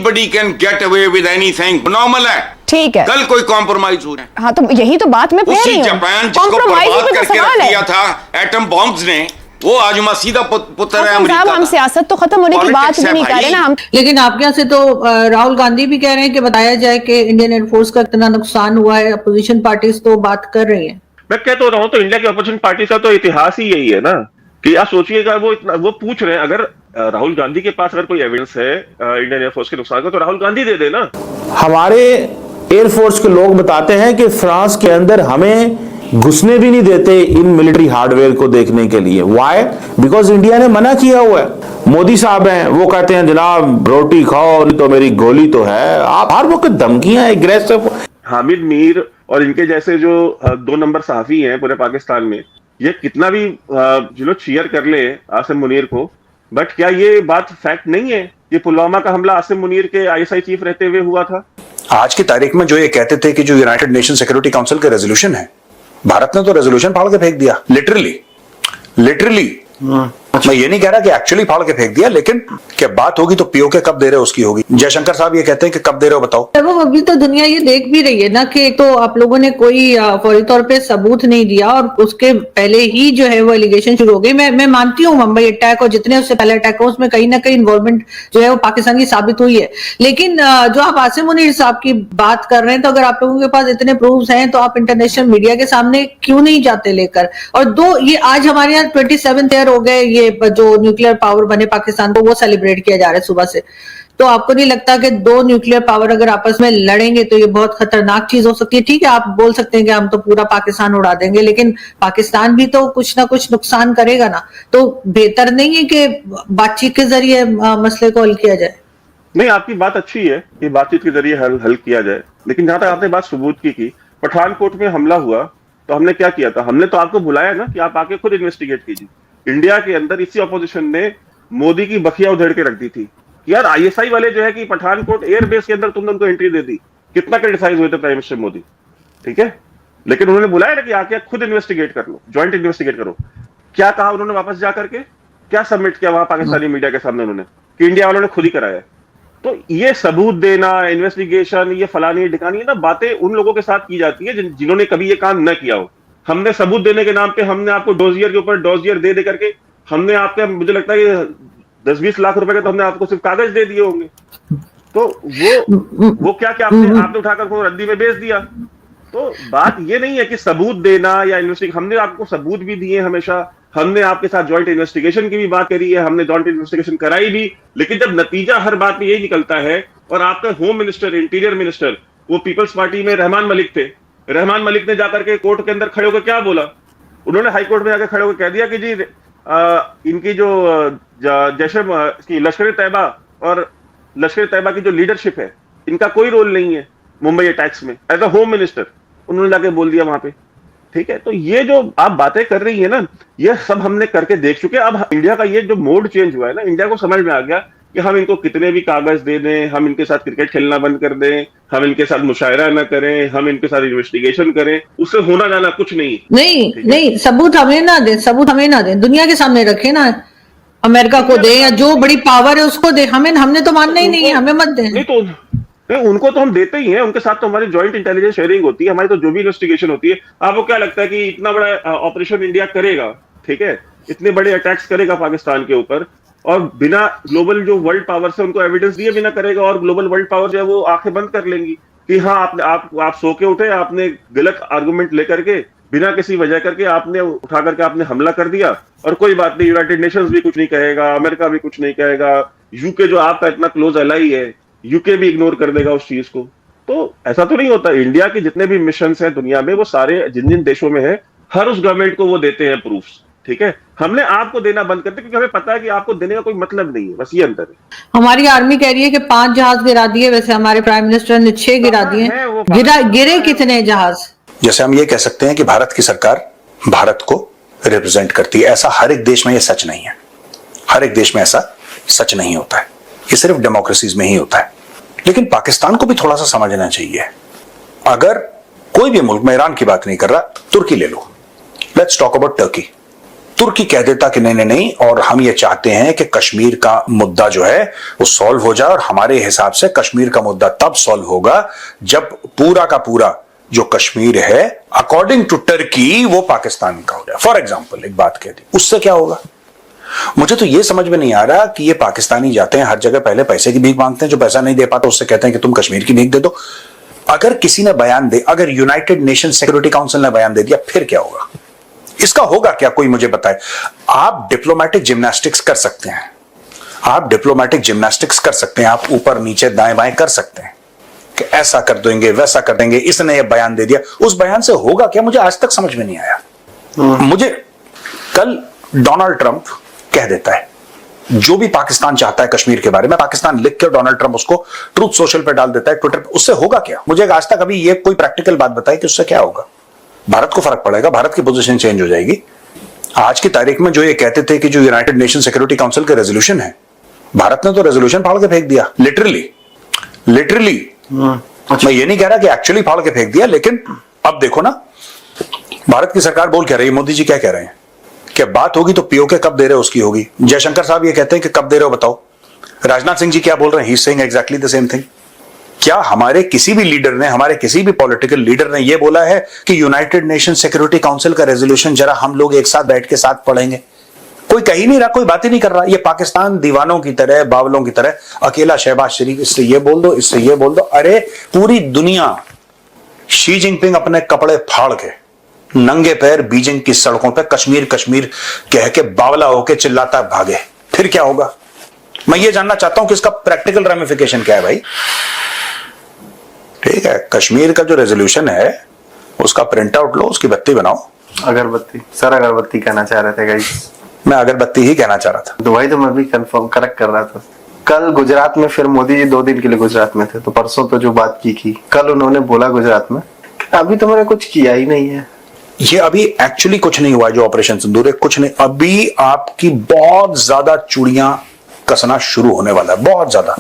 Anybody can get away with anything, normal है। ठीक है, कल कोई कॉम्प्रोमाइज हो रहा है। हाँ, तो यही तो बात मैं कह रही हूँ, जापान जिसको बर्बाद करके रख दिया था एटम बॉम्ब्स ने, वो आज सीधा पुत्र है अमेरिका का। हम सियासत तो खत्म होने की बात भी नहीं कर रहे ना हम। लेकिन आपके यहाँ से तो राहुल गांधी भी कह रहे हैं कि बताया जाए कि इंडियन एयरफोर्स का इतना नुकसान हुआ है, अपोजिशन पार्टीज तो बात कर रही हैं। मैं कह तो रहा हूँ, तो इंडिया की अपोजिशन पार्टी का तो इतिहास ही यही है ना, कि आप सोचिएगा वो पूछ रहे हैं, अगर राहुल गांधी के पास अगर कोई एविडेंस है इंडियन एयरफोर्स के नुकसान का, तो राहुल गांधी दे देना। हमारे एयरफोर्स के लोग बताते हैं कि फ्रांस के अंदर हमें घुसने भी नहीं देते इन मिलिट्री हार्डवेयर को देखने के लिए। व्हाई? बिकॉज इंडिया ने मना किया हुआ है। मोदी साहब हैं, वो कहते हैं जनाब रोटी खाओ नहीं तो मेरी गोली तो है। आप हर वक्त धमकियां, एग्रेसिव। हामिद मीर और इनके जैसे जो 2 नंबर सहाफी हैं पूरे पाकिस्तान में, ये कितना भी चीयर कर ले आसिम मुनीर को, बट क्या ये बात फैक्ट नहीं है? ये पुलवामा का हमला आसिम मुनीर के आईएसआई चीफ रहते हुए हुआ था। आज की तारीख में जो ये कहते थे कि जो यूनाइटेड नेशन सिक्योरिटी काउंसिल का रेजोल्यूशन है, भारत ने तो रेजोल्यूशन फाड़ के फेंक दिया, लिटरली। मैं ये नहीं कह रहा कि एक्चुअली फाड़ के फेंक दिया, लेकिन क्या बात होगी तो पीओके कब दे रहे हो उसकी होगी। जयशंकर साहब ये कहते हैं कि कब दे रहे हो बताओ। वो अभी तो दुनिया ये देख भी रही है ना कि तो आप लोगों ने कोई फौरी तौर पे सबूत नहीं दिया, और उसके पहले ही जो है वो एलिगेशन शुरू हो गई। मैं मानती हूँ मुंबई अटैक और जितने उससे पहले अटैक हो, उसमें कहीं ना कहीं इन्वॉल्वमेंट जो है वो पाकिस्तान की साबित हुई है। लेकिन जो आप आसिम मुनीर साहब की बात कर रहे हैं, तो अगर आप लोगों के पास इतने प्रूफ्स हैं तो आप इंटरनेशनल मीडिया के सामने क्यों नहीं जाते लेकर? और दो, ये आज हमारे यहाँ 27 ईयर हो गए ये जो न्यूक्लियर पावर बने पाकिस्तान को, वो सेलिब्रेट किया जा रहा है सुबह से। तो आपको नहीं लगता कि 2 न्यूक्लियर पावर अगर आपस में लड़ेंगे तो ये बहुत खतरनाक चीज हो सकती है? ठीक है, आप बोल सकते हैं कि हम तो पूरा पाकिस्तान उड़ा देंगे, लेकिन पाकिस्तान भी तो कुछ ना कुछ नुकसान करेगा ना। तो बेहतर नहीं है कि बातचीत के जरिए मसले को हल किया जाए? नहीं, आपकी बात अच्छी है कि बातचीत के जरिए हल किया जाए, लेकिन जहां तक आपने बात सबूत की पठानकोट में हमला हुआ तो हमने क्या किया था? हमने तो आपको बुलाया ना कि आप आके खुद इन्वेस्टिगेट कीजिए। इंडिया के अंदर इसी ऑपोजिशन ने मोदी की बखिया उधेड़ के रख दी थी कि यार आईएसआई वाले जो है कि पठानकोट एयरबेस के अंदर तुमने उनको एंट्री दे दी। कितना क्रिटिसाइज हुए थे प्राइम मिनिस्टर मोदी, ठीक है, लेकिन उन्होंने बुलाया ना कि आके खुद इन्वेस्टिगेट कर लो, ज्वाइंट इन्वेस्टिगेट करो। क्या कहा उन्होंने वापस जा करके? क्या सबमिट किया वहां पाकिस्तानी मीडिया के सामने उन्होंने कि इंडिया वालों ने खुद ही कराया। तो ये सबूत देना, इन्वेस्टिगेशन, ये फलानी ढिकानी है ना, बातें उन लोगों के साथ की जाती है जिन्होंने कभी ये काम न किया हो। हमने सबूत देने के नाम पे हमने आपको डोजियर के ऊपर डोजियर दे करके हमने आपके, मुझे लगता है कि 10-20 लाख रुपए के तो हमने आपको सिर्फ कागज दे दिए होंगे। तो वो क्या आपने उठाकर को रद्दी में बेच दिया। तो बात ये नहीं है कि सबूत देना या इन्वेस्टिगेशन, हमने आपको सबूत भी दिए हमेशा, हमने आपके साथ ज्वाइंट इन्वेस्टिगेशन की भी बात करी है, हमने ज्वाइंट इन्वेस्टिगेशन कराई भी, लेकिन जब नतीजा हर बात में यही निकलता है। और आपका होम मिनिस्टर, इंटीरियर मिनिस्टर, वो पीपल्स पार्टी में रहमान मलिक थे। रहमान मलिक ने जाकर के कोर्ट के अंदर खड़े होकर क्या बोला? उन्होंने हाई कोर्ट में जाकर खड़े होकर कह दिया कि जी इनकी जो जैसे लश्कर तैयबा और लश्कर तैयबा की जो लीडरशिप है, इनका कोई रोल नहीं है मुंबई अटैक्स में, एज अ होम मिनिस्टर उन्होंने जाके बोल दिया वहां पे, ठीक है। तो ये जो आप बातें कर रही है ना, ये सब हमने करके देख चुके। अब इंडिया का ये जो मोड चेंज हुआ है ना, इंडिया को समझ में आ गया कि हम इनको कितने भी कागज दे दें, हम इनके साथ क्रिकेट खेलना बंद कर दें, हम इनके साथ मुशायरा ना करें, हम इनके साथ इन्वेस्टिगेशन करें, उससे होना जाना कुछ नहीं। नहीं, सबूत हमें ना दें, दुनिया के सामने रखें ना, अमेरिका को दें या जो बड़ी पावर है उसको दें, हमने तो मानना ही नहीं है, हमें मत दें। नहीं, उनको तो हम देते ही हैं, उनके साथ तो हमारी ज्वाइंट इंटेलिजेंस शेयरिंग होती है, हमारी तो जो भी इन्वेस्टिगेशन होती है। आपको क्या लगता है कि इतना बड़ा ऑपरेशन इंडिया करेगा, ठीक है, इतने बड़े अटैक्स करेगा पाकिस्तान के ऊपर, और बिना ग्लोबल जो वर्ल्ड पावर से उनको एविडेंस दिए बिना करेगा, और ग्लोबल वर्ल्ड पावर जो है वो आंखें बंद कर लेंगी कि हाँ आप सो के उठे, आपने गलत आर्गुमेंट लेकर के बिना किसी वजह करके आपने उठा करके आपने हमला कर दिया, और कोई बात नहीं, यूनाइटेड नेशंस भी कुछ नहीं कहेगा, अमेरिका भी कुछ नहीं कहेगा, यूके जो आपका इतना क्लोज एलाई है, यूके भी इग्नोर कर देगा उस चीज को। तो ऐसा तो नहीं होता। इंडिया के जितने भी मिशन हैं दुनिया में, वो सारे जिन देशों में है, हर उस गवर्नमेंट को वो देते हैं प्रूफ्स, ठीक है। हमने आपको देना बंद कर दिया क्योंकि हमें पता है कि आपको देने का कोई मतलब नहीं है, बस ये अंतर है। हमारी आर्मी कह रही है कि 5 जहाज गिरा दिए, वैसे हमारे प्राइम मिनिस्टर ने 6 गिरा दिए। गिरे कितने जहाज? जैसे हम ये कह सकते हैं कि भारत की सरकार भारत को रिप्रेजेंट करती है, ऐसा हर एक देश में ये सच नहीं है। हर एक देश में ऐसा सच नहीं होता है, ये सिर्फ डेमोक्रेसीज में ही होता है। लेकिन पाकिस्तान को भी थोड़ा सा समझना चाहिए। अगर कोई भी मुल्क, मैं ईरान की बात नहीं कर रहा, तुर्की ले लो, लेट्स टॉक अबाउट टर्की। तुर्की कह देता कि नहीं नहीं नहीं, और हम ये चाहते हैं कि कश्मीर का मुद्दा जो है वो सॉल्व हो जाए, और हमारे हिसाब से कश्मीर का मुद्दा तब सॉल्व होगा जब पूरा का पूरा जो कश्मीर है अकॉर्डिंग टू टर्की वो पाकिस्तान का हो जाए। फॉर एग्जाम्पल एक बात कह दी, उससे क्या होगा? मुझे तो ये समझ में नहीं आ रहा कि ये पाकिस्तानी जाते हैं हर जगह, पहले पैसे की भीख मांगते हैं, जो पैसा नहीं दे पाता उससे कहते हैं कि तुम कश्मीर की भीख दे दो। अगर किसी ने बयान दे, अगर यूनाइटेड नेशन सिक्योरिटी काउंसिल ने बयान दे दिया, फिर क्या होगा? इसका होगा क्या? कोई मुझे बताए। आप डिप्लोमेटिक जिम्नास्टिक्स कर सकते हैं, आप डिप्लोमेटिक जिम्नास्टिक्स कर सकते हैं, आप ऊपर नीचे दाएं बाएं कर सकते हैं कि ऐसा कर देंगे वैसा कर देंगे, इसने ये बयान दे दिया, उस बयान से होगा क्या? मुझे आज तक समझ में नहीं आया। मुझे कल डोनाल्ड ट्रंप कह देता है जो भी पाकिस्तान चाहता है कश्मीर के बारे में, पाकिस्तान लिख के डोनाल्ड ट्रंप उसको ट्रूथ सोशल पे डाल देता है, ट्विटर पे, उससे होगा क्या? मुझे आज तक अभी ये कोई प्रैक्टिकल बात बताई कि उससे क्या होगा? भारत को फर्क पड़ेगा, भारत की पोजीशन चेंज हो जाएगी। आज की तारीख में जो ये कहते थे कि जो यूनाइटेड नेशन सिक्योरिटी काउंसिल का रेजोल्यूशन है, भारत ने तो रेजोल्यूशन फाड़ के फेंक दिया, लिटरली मैं ये नहीं कह रहा कि एक्चुअली फाड़ के फेंक दिया, लेकिन अब देखो ना भारत की सरकार बोल क्या रही है, मोदी जी क्या कह रहे हैं कि बात होगी तो पीओके कब दे रहे हो उसकी होगी। जयशंकर साहब ये कहते हैं कि कब दे रहे हो बताओ। राजनाथ सिंह जी क्या बोल रहे हैं? He is saying exactly the same thing. क्या हमारे किसी भी लीडर ने, हमारे किसी भी पॉलिटिकल लीडर ने यह बोला है कि यूनाइटेड नेशन सिक्योरिटी काउंसिल का रेजोल्यूशन जरा हम लोग एक साथ बैठ के साथ पढ़ेंगे? कोई कह ही नहीं रहा, कोई बात ही नहीं कर रहा। ये पाकिस्तान दीवानों की तरह, बावलों की तरह अकेला शहबाज शरीफ इससे ये बोल दो, इससे ये बोल दो। अरे पूरी दुनिया, शी जिनपिंग अपने कपड़े फाड़ के नंगे पैर बीजिंग की सड़कों पे कश्मीर कश्मीर कह के बावला होके चिल्लाता भागे, फिर क्या होगा? मैं ये जानना चाहता हूं कि इसका प्रैक्टिकल रेमिफिकेशन क्या है भाई। ठीक है, कश्मीर का जो रेजोल्यूशन है उसका प्रिंट आउट लो, उसकी बत्ती बनाओ। अगरबत्ती, सर अगरबत्ती कहना चाह रहे थे गाइस। मैं अगरबत्ती ही कहना चाह रहा था। तो भाई तो मैं भी कंफर्म करेक्ट कर रहा था। कल गुजरात में, फिर मोदी जी 2 दिन के लिए गुजरात में थे, तो परसों तो जो बात की कल उन्होंने बोला गुजरात में, अभी तो मैंने कुछ किया ही नहीं है। ये अभी एक्चुअली कुछ नहीं हुआ जो ऑपरेशन सिंदूर है, कुछ नहीं। अभी आपकी बहुत ज्यादा चूड़ियां कसना शुरू होने वाला है, बहुत ज्यादा।